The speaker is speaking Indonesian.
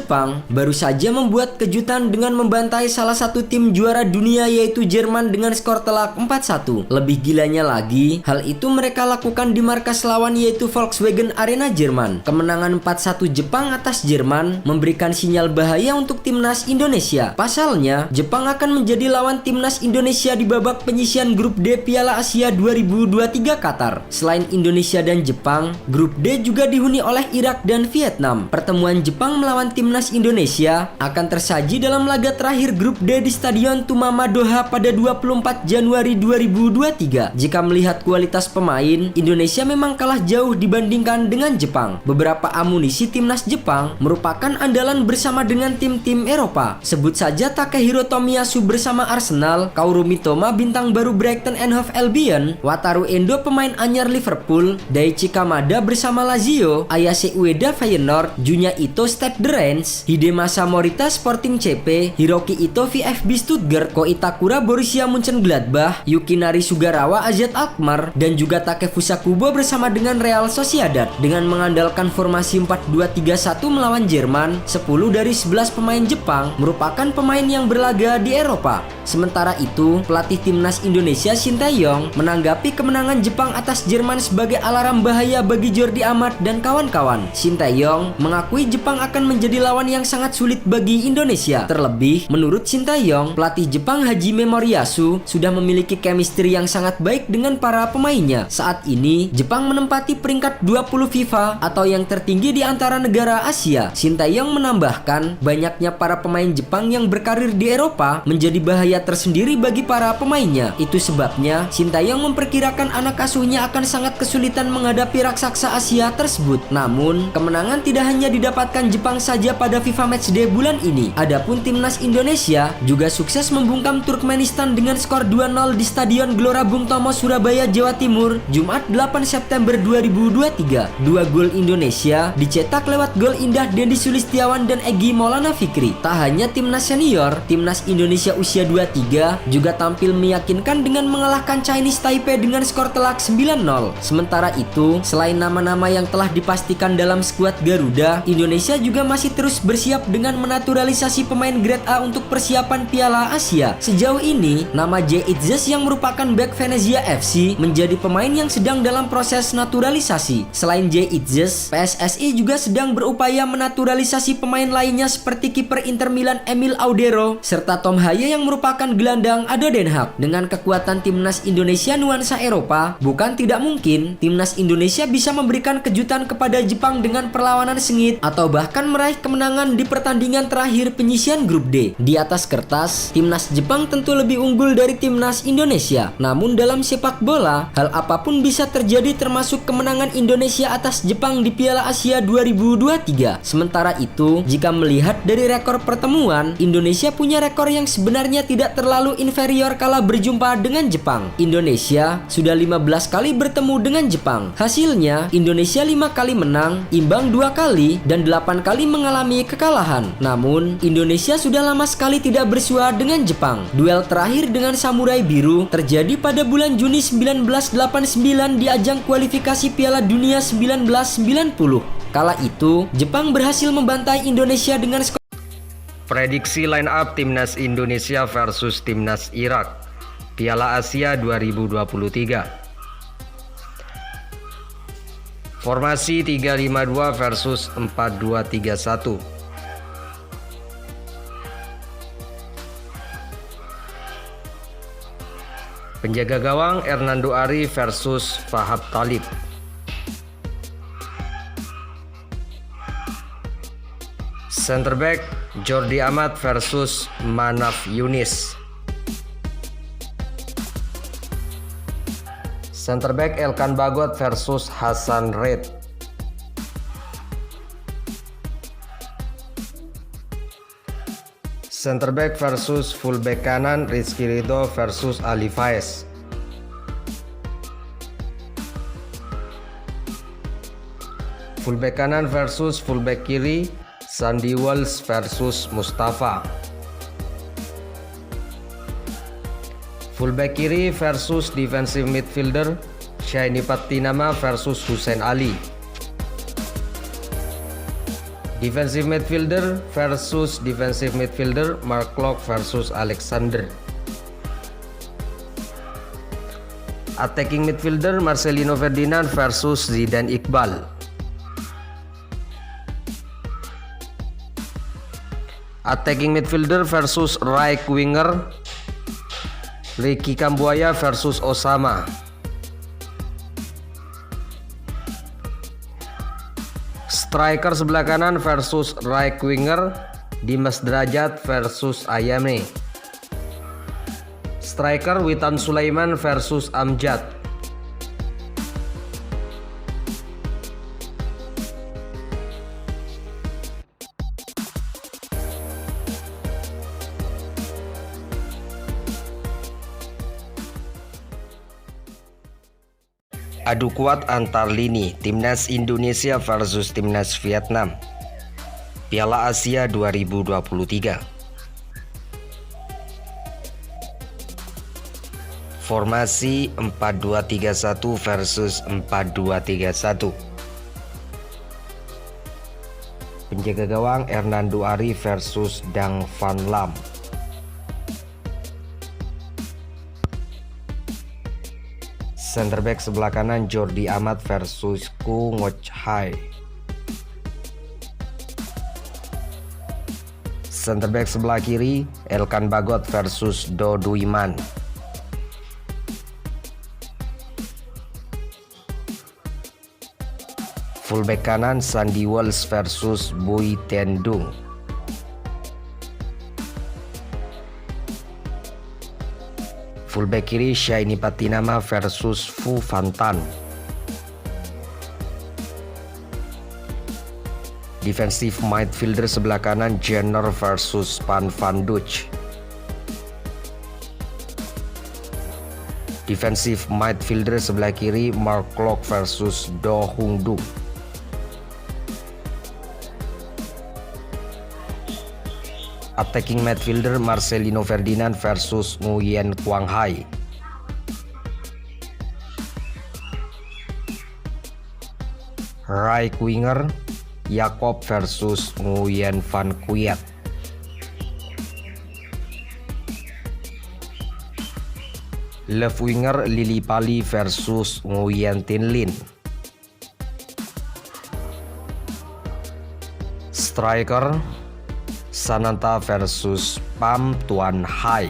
Jepang baru saja membuat kejutan dengan membantai salah satu tim juara dunia yaitu Jerman dengan skor telak 4-1. Lebih gilanya lagi, hal itu mereka lakukan di markas lawan yaitu Volkswagen Arena Jerman. Kemenangan 4-1 Jepang atas Jerman memberikan sinyal bahaya untuk timnas Indonesia. Pasalnya, Jepang akan menjadi lawan timnas Indonesia di babak penyisihan grup D Piala Asia 2023 Qatar. Selain Indonesia dan Jepang, grup D juga dihuni oleh Irak dan Vietnam. Pertemuan Jepang melawan timnas Indonesia akan tersaji dalam laga terakhir grup D di Stadion Tumama Doha pada 24 Januari 2023. Jika melihat kualitas pemain, Indonesia memang kalah jauh dibandingkan dengan Jepang. Beberapa amunisi timnas Jepang merupakan andalan bersama dengan tim-tim Eropa. Sebut saja Takehiro Tomiyasu bersama Arsenal, Kaoru Mitoma bintang baru Brighton and Hove Albion, Wataru Endo pemain anyar Liverpool, Daichi Kamada bersama Lazio, Ayase Ueda Feyenoord, Junya Ito Stade de Reims, Hidemasa Morita Sporting CP, Hiroki Ito VfB Stuttgart, Ko Itakura Borussia Mönchengladbach, Yukinari Sugarawa AZ Alkmaar, dan juga Takefusa Kubo bersama dengan Real Sociedad. Dengan mengandalkan formasi 4-2-3-1 melawan Jerman, 10 dari 11 pemain Jepang merupakan pemain yang berlaga di Eropa. Sementara itu, pelatih timnas Indonesia Shin Tae-yong menanggapi kemenangan Jepang atas Jerman sebagai alarm bahaya bagi Jordi Amat dan kawan-kawan. Shin Tae-yong mengakui Jepang akan menjadi lawan yang sangat sulit bagi Indonesia. Terlebih, menurut Shin Tae-yong, pelatih Jepang Hajime Moriyasu sudah memiliki chemistry yang sangat baik dengan para pemainnya. Saat ini, Jepang menempati peringkat 20 FIFA atau yang tertinggi di antara negara Asia. Shin Tae-yong menambahkan, banyaknya para pemain Jepang yang berkarir di Eropa menjadi bahaya tersendiri bagi para pemainnya. Itu sebabnya Shin Tae-yong memperkirakan anak asuhnya akan sangat kesulitan menghadapi raksasa Asia tersebut. Namun, kemenangan tidak hanya didapatkan Jepang saja pada FIFA Matchday bulan ini. Adapun timnas Indonesia juga sukses membungkam Turkmenistan dengan skor 2-0 di Stadion Gelora Bung Tomo, Surabaya, Jawa Timur, Jumat 8 September 2023. Dua gol Indonesia dicetak lewat gol indah Dendi Sulistiawan dan Egy Maulana Fikri. Tak hanya timnas senior, timnas Indonesia usia 23 juga tampil meyakinkan dengan mengalahkan Chinese Taipei dengan skor telak 9-0. Sementara itu, selain nama-nama yang telah dipastikan dalam skuad Garuda, Indonesia juga masih terus bersiap dengan menaturalisasi pemain grade A untuk persiapan Piala Asia. Sejauh ini, nama Jay Itzes yang merupakan bek Venezia FC menjadi pemain yang sedang dalam proses naturalisasi. Selain Jay Itzes, PSSI juga sedang berupaya menaturalisasi pemain lainnya seperti kiper Inter Milan Emil Audero serta Tom Haye yang merupakan gelandang ADO Den Haag. Dengan kekuatan timnas Indonesia nuansa Eropa, bukan tidak mungkin timnas Indonesia bisa memberikan kejutan kepada Jepang dengan perlawanan sengit atau bahkan meraih kemenangan di pertandingan terakhir penyisihan grup D. Di atas kertas, timnas Jepang tentu lebih unggul dari timnas Indonesia. Namun dalam sepak bola, hal apapun bisa terjadi termasuk kemenangan Indonesia atas Jepang di Piala Asia 2023. Sementara itu, jika melihat dari rekor pertemuan, Indonesia punya rekor yang sebenarnya tidak terlalu inferior kala berjumpa dengan Jepang. Indonesia sudah 15 kali bertemu dengan Jepang. Hasilnya, Indonesia 5 kali menang, imbang 2 kali, dan 8 kali mengalami kekalahan. Namun, Indonesia sudah lama sekali tidak bersua dengan Jepang. Duel terakhir dengan Samurai Biru terjadi pada bulan Juni 1989 di ajang kualifikasi Piala Dunia 1990. Kala itu, Jepang berhasil membantai Indonesia dengan skor. Prediksi line up timnas Indonesia versus timnas Irak Piala Asia 2023. Formasi 3-5-2 versus 4-2-3-1. Penjaga gawang Hernando Ari versus Fahab Talib. Center back Jordi Amat versus Manaf Yunis. Center back Elkan Bagot versus Hasan Reid. Center back versus fullback kanan Rizky Ridho versus Ali Faiz. Fullback kanan versus fullback kiri Sandy Walsh versus Mustafa. Fullback kiri versus defensive midfielder Shaini Patinama versus Hussein Ali. Defensive midfielder versus defensive midfielder, Mark Locke versus Alexander. Attacking midfielder, Marcelino Ferdinand versus Zidane Iqbal. Attacking midfielder versus right winger, Ricky Kambuaya versus Osama. Striker sebelah kanan versus right winger, Dimas Derajat versus Ayame. Striker Witan Sulaiman versus Amjad. Adu kuat antar lini Timnas Indonesia versus Timnas Vietnam, Piala Asia 2023. Formasi 4-2-3-1 versus 4-2-3-1. Penjaga gawang Hernando Ari versus Dang Van Lam. Center back sebelah kanan Jordi Amat versus Koo Ngoc Hai. Center back sebelah kiri Elkan Bagot versus Do Duiman. Fullback kanan Sandy Walsh versus Bui Tendung. Fullback kiri Shaini Patinama versus Fu Fantan. Defensive midfielder sebelah kanan Jenner versus Pan Van Dutch. Defensive midfielder sebelah kiri Mark Locke versus Do Hung Du. Attacking midfielder Marcelino Ferdinand versus Nguyen Quang Hai. Right winger Jakob versus Nguyen Van Kuyat. Left winger Lili Pali versus Nguyen Tin Lin. Striker Sananta versus Pam Tuan Hai.